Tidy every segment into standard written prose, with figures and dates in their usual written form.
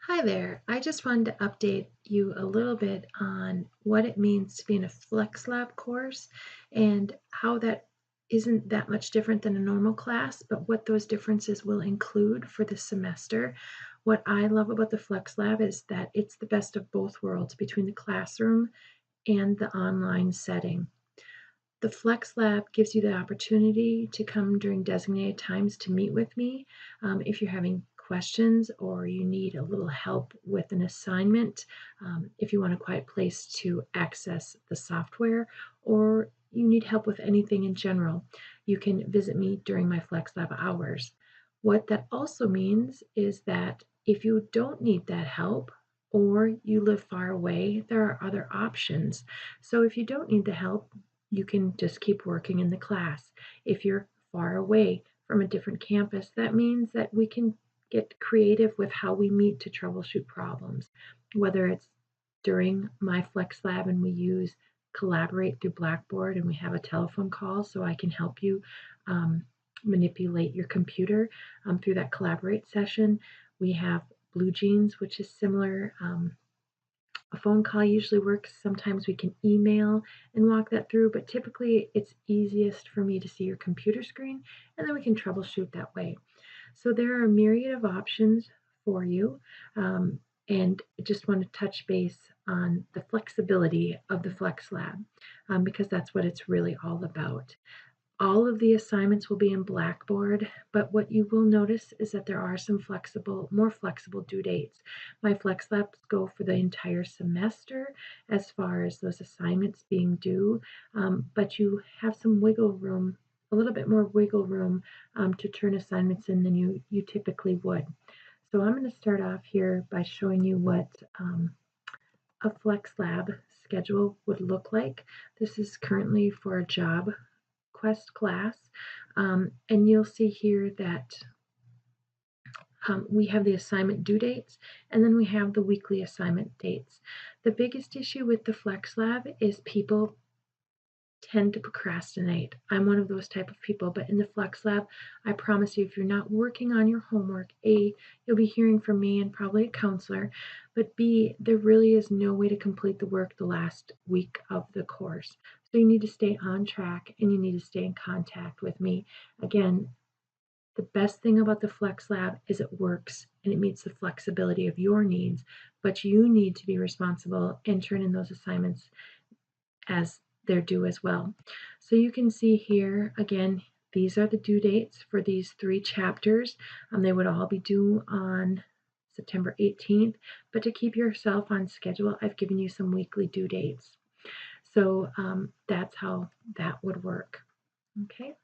Hi there. I just wanted to update you a little bit on what it means to be in a Flex Lab course and how that isn't that much different than a normal class, but what those differences will include for the semester. What I love about the Flex Lab is that it's the best of both worlds between the classroom and the online setting. The Flex Lab gives you the opportunity to come during designated times to meet with me. If you're having questions or you need a little help with an assignment, if you want a quiet place to access the software, or you need help with anything in general, you can visit me during my Flex Lab hours. What that also means is that if you don't need that help, or you live far away, there are other options. So if you don't need the help, you can just keep working in the class. If you're far away from a different campus, that means that we can get creative with how we meet to troubleshoot problems, whether it's during my Flex Lab and we use Collaborate through Blackboard and we have a telephone call so I can help you um, manipulate your computer through that Collaborate session. We have Blue Jeans, which is similar. A phone call usually works. Sometimes we can email and walk that through, but typically it's easiest for me to see your computer screen and then we can troubleshoot that way. So there are a myriad of options for you. And I just want to touch base on the flexibility of the Flex Lab because that's what it's really all about. All of the assignments will be in Blackboard, but what you will notice is that there are some more flexible due dates. My Flex Labs go for the entire semester as far as those assignments being due, but you have some wiggle room, a little bit more wiggle room to turn assignments in than you typically would. So I'm going to start off here by showing you what a Flex Lab schedule would look like. This is currently for a job Quest class. And you'll see here that we have the assignment due dates and then we have the weekly assignment dates. The biggest issue with the Flex Lab is people tend to procrastinate. I'm one of those type of people, but in the Flex Lab, I promise you, if you're not working on your homework, A, you'll be hearing from me and probably a counselor, but B, there really is no way to complete the work the last week of the course. So you need to stay on track and you need to stay in contact with me. Again, the best thing about the Flex Lab is it works and it meets the flexibility of your needs, but you need to be responsible and turn in those assignments as they're due as well. So you can see here, again, these are the due dates for these 3 chapters. They would all be due on September 18th, but to keep yourself on schedule, I've given you some weekly due dates. So that's how that would work. Okay.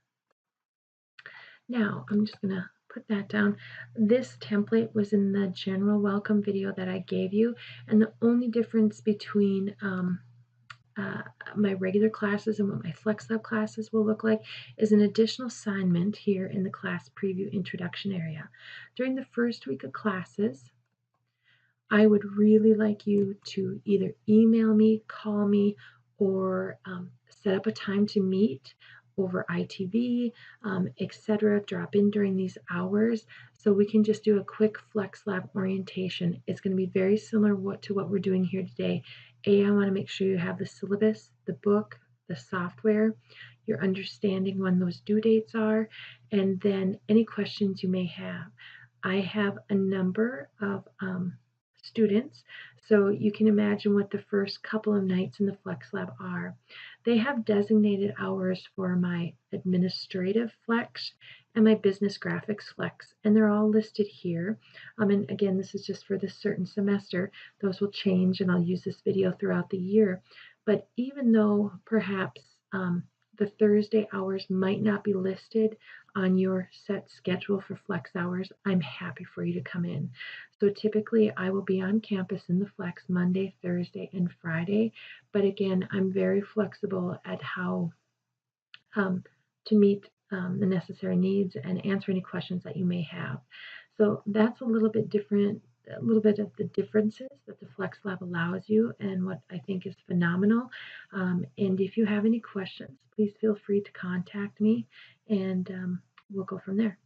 Now I'm just going to put that down. This template was in the general welcome video that I gave you, and the only difference between uh, my regular classes and what my Flex Lab classes will look like is an additional assignment here in the class preview introduction area. During the first week of classes, I would really like you to either email me, call me, or set up a time to meet over ITV, etc. Drop in during these hours so we can just do a quick Flex Lab orientation. It's going to be very similar to what we're doing here today. I want to make sure you have the syllabus, the book, the software, you're understanding when those due dates are, and then any questions you may have. I have a number of students, so you can imagine what the first couple of nights in the Flex Lab are. They have designated hours for my administrative Flex and my business graphics Flex, and they're all listed here. And again, this is just for this certain semester. Those will change, and I'll use this video throughout the year. But even though perhaps the Thursday hours might not be listed on your set schedule for Flex hours, I'm happy for you to come in. So typically I will be on campus in the Flex Monday, Thursday, and Friday. But again, I'm very flexible at how to meet the necessary needs and answer any questions that you may have. So that's a little bit different, a little bit of the differences that the Flex Lab allows you and what I think is phenomenal. And if you have any questions, please feel free to contact me and we'll go from there.